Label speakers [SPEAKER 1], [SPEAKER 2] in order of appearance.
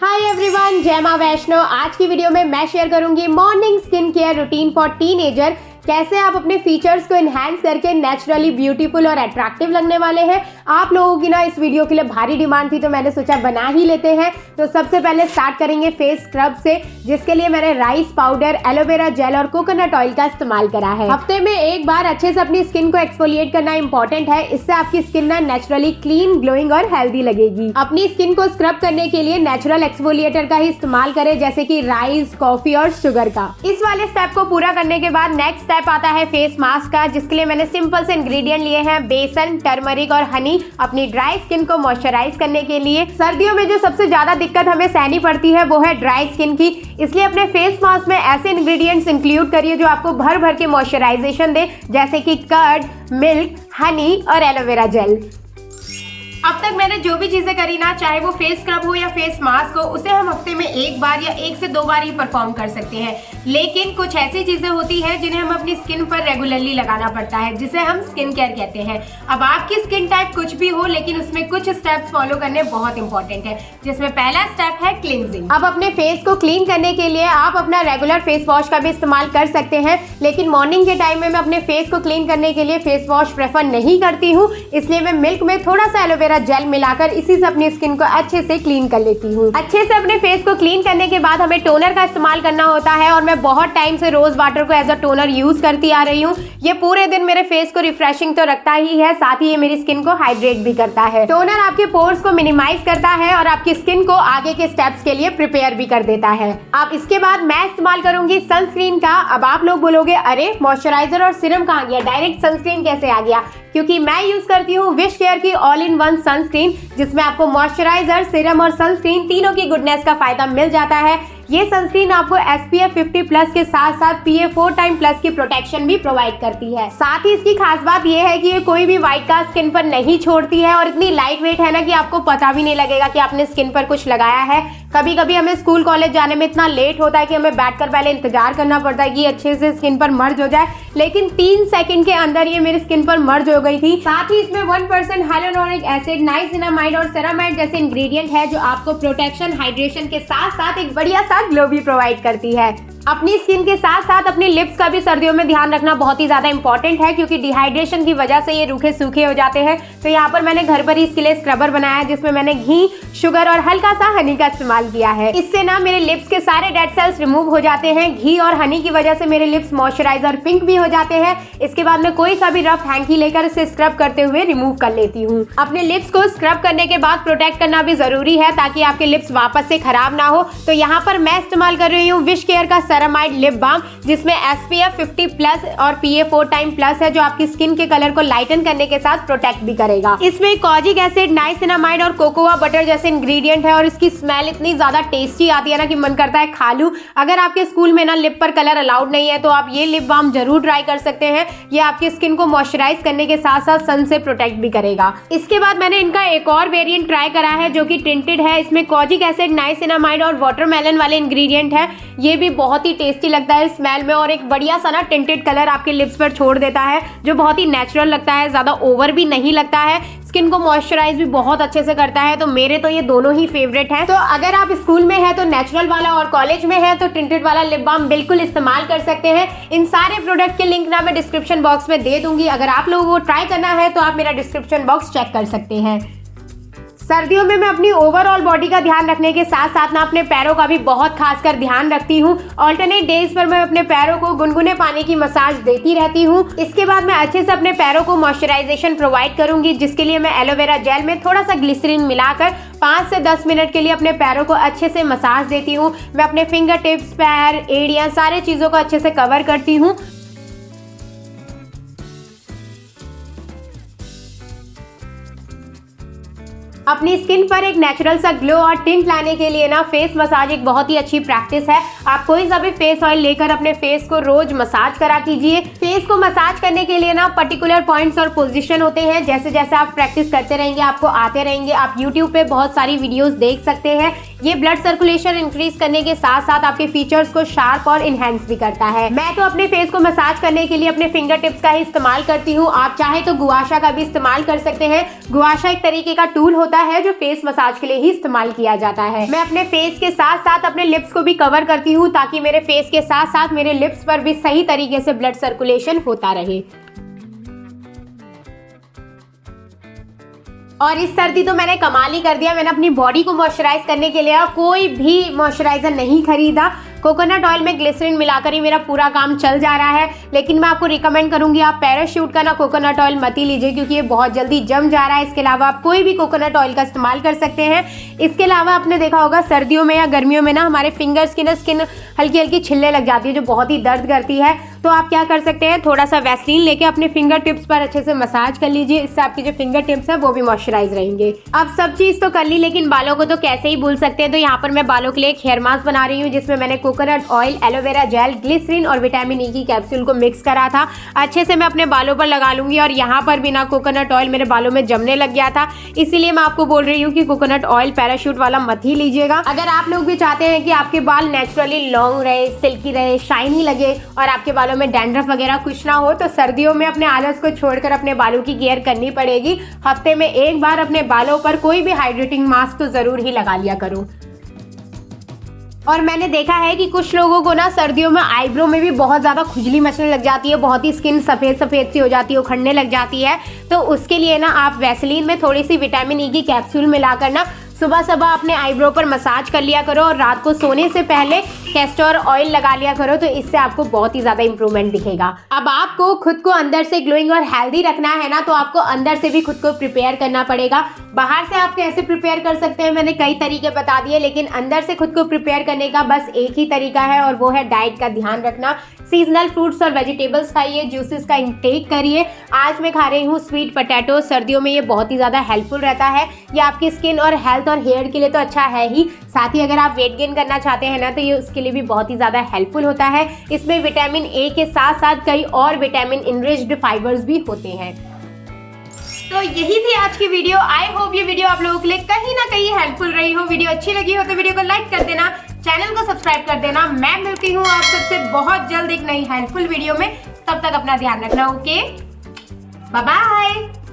[SPEAKER 1] Hi everyone, जय मां वैष्णो। आज की वीडियो में मैं शेयर करूंगी morning skin care routine for teenager. कैसे आप अपने फीचर्स को एनहांस करके नेचुरली ब्यूटीफुल और अट्रैक्टिव लगने वाले हैं। आप लोगों की ना इस वीडियो के लिए भारी डिमांड थी तो मैंने सोचा बना ही लेते हैं। तो सबसे पहले स्टार्ट करेंगे फेस स्क्रब से, जिसके लिए मैंने राइस पाउडर, एलोवेरा जेल और कोकोनट ऑयल का इस्तेमाल करा है। हफ्ते में एक बार अच्छे से अपनी स्किन को एक्सफोलिएट करना इंपॉर्टेंट है। इससे आपकी स्किन ना नेचुरली क्लीन, ग्लोइंग और हेल्दी लगेगी। अपनी स्किन को स्क्रब करने के लिए नेचुरल एक्सफोलिएटर का ही इस्तेमाल करें, जैसे कि राइस, कॉफी और शुगर का। इस वाले स्टेप को पूरा करने के बाद नेक्स्ट स्टेप आता है फेस मास्क का, जिसके लिए मैंने सिंपल से इंग्रेडिएंट लिए हैं बेसन, टर्मरिक और हनी अपनी ड्राई स्किन को मॉइस्चराइज करने के लिए। सर्दियों में जो सबसे ज्यादा दिक्कत हमें सहनी पड़ती है वो है ड्राई स्किन की, इसलिए अपने फेस मास्क में ऐसे इंग्रेडिएंट्स इंक्लूड करिए जो आपको भर भर के मॉइस्चराइजेशन दे, जैसे कि कर्ड, मिल्क, हनी और एलोवेरा जेल। अब तक मैंने जो भी चीजें करी ना, चाहे वो फेस स्क्रब हो या फेस मास्क हो, उसे हम हफ्ते में एक बार या 1 से 2 बार ही परफॉर्म कर सकते हैं। लेकिन कुछ ऐसी चीजें होती हैं जिन्हें हम अपनी स्किन पर रेगुलरली लगाना पड़ता है, जिसे हम स्किन केयर कहते हैं। अब आपकी स्किन टाइप कुछ भी हो, लेकिन उसमें कुछ स्टेप्स फॉलो करने बहुत इंपॉर्टेंट है, जिसमें पहला स्टेप है क्लींजिंग। अब अपने फेस को क्लीन करने के लिए आप अपना रेगुलर फेस वॉश का भी इस्तेमाल कर सकते हैं, लेकिन मॉर्निंग के टाइम में मैं अपने फेस को क्लीन करने के लिए फेस वॉश प्रेफर नहीं करती हूँ। इसलिए मैं मिल्क में थोड़ा सा एलोवेरा जेल मिलाकर इसी से अपनी स्किन को अच्छे से क्लीन कर लेती हूँ। अच्छे से अपने फेस को क्लीन करने के बाद हमें टोनर का इस्तेमाल करना होता है, और मैं बहुत टाइम से रोज वाटर को एज अ टोनर यूज करती आ रही हूँ। ये पूरे दिन मेरे फेस को रिफ्रेशिंग तो रखता ही है, साथ ही ये मेरी स्किन को हाइड्रेट भी करता है। टोनर आपके पोर्स को मिनिमाइज करता है और आपकी स्किन को आगे के स्टेप्स के लिए प्रिपेयर भी कर देता है। अब इसके बाद मैं इस्तेमाल करूंगी सनस्क्रीन का। अब आप लोग बोलोगे, अरे मॉइस्चराइजर और सीरम कहाँ गया, डायरेक्ट सनस्क्रीन कैसे आ गया? क्योंकि मैं यूज करती हूँ विश केयर की ऑल इन वन सनस्क्रीन, जिसमें आपको मॉइस्चराइजर, सीरम और सनस्क्रीन तीनों की गुडनेस का फायदा मिल जाता है। ये सनस्क्रीन आपको SPF 50+ के साथ साथ PA 4x+ की प्रोटेक्शन भी प्रोवाइड करती है। साथ ही इसकी खास बात ये है कि ये कोई भी व्हाइट कास्ट स्किन पर नहीं छोड़ती है, और इतनी लाइट वेट है ना कि आपको पता भी नहीं लगेगा कि आपने स्किन पर कुछ लगाया है। कभी कभी हमें स्कूल कॉलेज जाने में इतना लेट होता है कि हमें बैठकर पहले इंतजार करना पड़ता है कि अच्छे से स्किन पर मर्ज हो जाए, लेकिन 3 सेकंड के अंदर ये मेरी स्किन पर मर्ज हो गई थी। साथ ही इसमें 1% हाइलुरोनिक एसिड, नाइसिनामाइड और सेरामाइड जैसे इंग्रेडिएंट है, जो आपको प्रोटेक्शन, हाइड्रेशन के साथ साथ एक बढ़िया सा ग्लो भी प्रोवाइड करती है। अपनी स्किन के साथ साथ अपनी लिप्स का भी सर्दियों में ध्यान रखना बहुत ही ज्यादा इंपॉर्टेंट है, क्योंकि डिहाइड्रेशन की वजह से ये रूखे सूखे हो जाते हैं। तो यहाँ पर मैंने घर पर ही इसके लिए स्क्रबर बनाया है, जिसमें मैंने घी, शुगर और हल्का सा हनी का इस्तेमाल किया है। इससे ना मेरे लिप्स के सारे डेड सेल्स रिमूव हो जाते हैं। घी और हनी की वजह से मेरे लिप्स मॉइस्चराइजर पिंक भी हो जाते हैं। इसके बाद मैं कोई सा भी रफ हैंकी लेकर इसे स्क्रब करते हुए रिमूव कर लेती हूँ। अपने लिप्स को स्क्रब करने के बाद प्रोटेक्ट करना भी जरूरी है, ताकि आपके लिप्स वापस से खराब ना हो। तो यहाँ पर मैं इस्तेमाल कर रही हूँ विश केयर का सेरामाइड लिप बाम, जिसमें SPF 50+ और PA 4x+ है, जो आपकी स्किन के कलर को लाइटन करने के साथ प्रोटेक्ट भी करेगा। इसमें कॉजिक एसिड, नाइसिनामाइड और कोकोआ बटर जैसे इंग्रेडिएंट है, और इसकी स्मेल इतनी ज्यादा टेस्टी आती है ना कि मन करता है खा लूं। अगर आपके स्कूल में ना लिप पर कलर अलाउड नहीं है, तो आप ये लिप बाम जरूर ट्राई कर सकते हैं। ये आपकी स्किन को मॉइस्चराइज करने के साथ साथ सन से प्रोटेक्ट भी करेगा। इसके बाद मैंने इनका एक और वेरिएंट ट्राई करा है, जो कि टिंटेड है। इसमें कॉजिक एसिड, नाइसिनामाइड और वाटरमेलन वाले इंग्रेडिएंट है। ये भी बहुत ही टेस्टी लगता है स्मेल में, और एक बढ़िया सा ना टिंटेड कलर आपके लिप्स पर छोड़ देता है, जो बहुत ही नेचुरल लगता है, ज्यादा ओवर भी नहीं लगता है। स्किन को मॉइस्चराइज भी बहुत अच्छे से करता है। तो मेरे तो ये दोनों ही फेवरेट हैं। तो अगर आप स्कूल में है तो नेचुरल वाला, और कॉलेज में है तो टिंटेड वाला लिप बाम बिल्कुल इस्तेमाल कर सकते हैं। इन सारे प्रोडक्ट के लिंक ना मैं डिस्क्रिप्शन बॉक्स में दे दूंगी। अगर आप लोगों को ट्राई करना है तो आप मेरा डिस्क्रिप्शन बॉक्स चेक कर सकते हैं। सर्दियों में मैं अपनी ओवरऑल बॉडी का ध्यान रखने के साथ साथ ना अपने पैरों का भी बहुत खासकर ध्यान रखती हूँ। ऑल्टरनेट डेज पर मैं अपने पैरों को गुनगुने पानी की मसाज देती रहती हूँ। इसके बाद मैं अच्छे से अपने पैरों को मॉइस्चराइजेशन प्रोवाइड करूंगी, जिसके लिए मैं एलोवेरा जेल में थोड़ा सा ग्लिसरीन मिलाकर 5 से 10 मिनट के लिए अपने पैरों को अच्छे से मसाज देती हूँ। मैं अपने फिंगर टिप्स, पैर, एड़ियाँ, सारे चीजों को अच्छे से कवर करती हूँ। अपनी स्किन पर एक नेचुरल सा ग्लो और टिंट लाने के लिए ना फेस मसाज एक बहुत ही अच्छी प्रैक्टिस है। आप कोई सा भी फेस ऑयल लेकर अपने फेस को रोज मसाज करा कीजिए। फेस को मसाज करने के लिए ना पर्टिकुलर पॉइंट्स और पोजीशन होते हैं। जैसे जैसे आप प्रैक्टिस करते रहेंगे आपको आते रहेंगे। आप यूट्यूब पे बहुत सारी वीडियोस देख सकते हैं। ये ब्लड सर्कुलेशन इंक्रीज करने के साथ साथ आपके फीचर्स को शार्प और इनहेंस भी करता है। मैं तो अपने फेस को मसाज करने के लिए अपने फिंगर टिप्स का ही इस्तेमाल करती हूँ। आप चाहे तो गुआशा का भी इस्तेमाल कर सकते हैं। गुआशा एक तरीके का टूल होता होता है जो फेस मसाज के लिए ही इस्तेमाल किया जाता है। मैं अपने फेस के साथ साथ अपने लिप्स को भी कवर करती हूँ ताकि मेरे फेस के साथ साथ मेरे लिप्स पर भी सही तरीके से ब्लड सर्कुलेशन होता रहे। और इस सर्दी तो मैंने कमाल ही कर दिया, मैंने अपनी बॉडी को मॉइस्चराइज करने के लिए कोई भी मॉइस्चराइजर नहीं खरीदा। कोकोनट ऑयल में ग्लिसरीन मिलाकर ही मेरा पूरा काम चल जा रहा है। लेकिन मैं आपको रिकमेंड करूंगी आप पैराशूट का ना कोकोनट ऑयल मत ही लीजिए क्योंकि ये बहुत जल्दी जम जा रहा है। इसके अलावा आप कोई भी कोकोनट ऑयल का इस्तेमाल कर सकते हैं। इसके अलावा आपने देखा होगा सर्दियों में या गर्मियों में ना हमारे फिंगर्स की ना स्किन हल्की हल्की छिलने लग जाती है जो बहुत ही दर्द करती है। तो आप क्या कर सकते हैं, थोड़ा सा वैसलीन लेके अपने फिंगर टिप्स पर अच्छे से मसाज कर लीजिए। इससे आपके जो फिंगर टिप्स है वो भी मॉइस्चराइज रहेंगे। अब सब चीज तो कर ली, लेकिन बालों को तो कैसे ही भूल सकते हैं। तो यहाँ पर मैं बालों के लिए एक हेयर मास्क बना रही हूँ जिसमें मैंने coconut oil, aloe vera gel, glycerine और विटामिन ई की कैप्सूल को मिक्स करा था। अच्छे से मैं अपने बालों पर लगा लूंगी। और यहाँ पर भी ना कोकोनट ऑयल मेरे बालों में जमने लग गया था, इसीलिए मैं आपको बोल रही हूँ कि कोकोनट ऑयल पैराशूट वाला मत ही लीजिएगा। अगर आप लोग भी चाहते हैं कि आपके बाल नेचुरली लॉन्ग रहे, सिल्की रहे, शाइनी लगे और आपके बालों में डैंड्रफ वगैरह कुछ ना हो, तो सर्दियों में अपने आलस को छोड़कर अपने बालों की केयर करनी पड़ेगी। हफ्ते में एक बार अपने बालों पर कोई भी हाइड्रेटिंग मास्क तो जरूर ही लगा लिया करो। और मैंने देखा है कि कुछ लोगों को ना सर्दियों में आईब्रो में भी बहुत ज़्यादा खुजली मचने लग जाती है, बहुत ही स्किन सफ़ेद सफ़ेद सी हो जाती है, उखड़ने लग जाती है। तो उसके लिए ना आप वैसलीन में थोड़ी सी विटामिन ई की कैप्सूल मिलाकर ना सुबह सुबह अपने आईब्रो पर मसाज कर लिया करो और रात को सोने से पहले कैस्टर ऑयल लगा लिया करो। तो इससे आपको बहुत ही ज़्यादा इंप्रूवमेंट दिखेगा। अब आपको खुद को अंदर से ग्लोइंग और हेल्दी रखना है ना, तो आपको अंदर से भी खुद को प्रिपेयर करना पड़ेगा। बाहर से आप कैसे प्रिपेयर कर सकते हैं मैंने कई तरीके बता दिए, लेकिन अंदर से खुद को प्रिपेयर करने का बस एक ही तरीका है और वो है डाइट का ध्यान रखना। सीजनल फ्रूट्स और वेजिटेबल्स खाइए, जूसेस का इंटेक करिए। आज मैं खा रही हूँ स्वीट पोटैटो, सर्दियों में ये बहुत ही ज़्यादा हेल्पफुल रहता है। ये आपकी स्किन और हेल्थ और हेयर के लिए तो अच्छा है ही, साथ ही अगर आप वेट गेन करना चाहते हैं ना तो ये उसके लिए भी बहुत ही ज़्यादा हेल्पफुल होता है। इसमें विटामिन ए के साथ साथ कई और विटामिन इनरिच्ड फाइबर्स भी होते हैं। तो यही थी आज की वीडियो। आई होप ये वीडियो आप लोगों के लिए कहीं ना कहीं हेल्पफुल रही हो। वीडियो अच्छी लगी हो तो वीडियो को लाइक कर देना, चैनल को सब्सक्राइब कर देना। मैं मिलती हूँ आप सबसे बहुत जल्द एक नई हेल्पफुल वीडियो में। तब तक अपना ध्यान रखना। Okay, bye bye.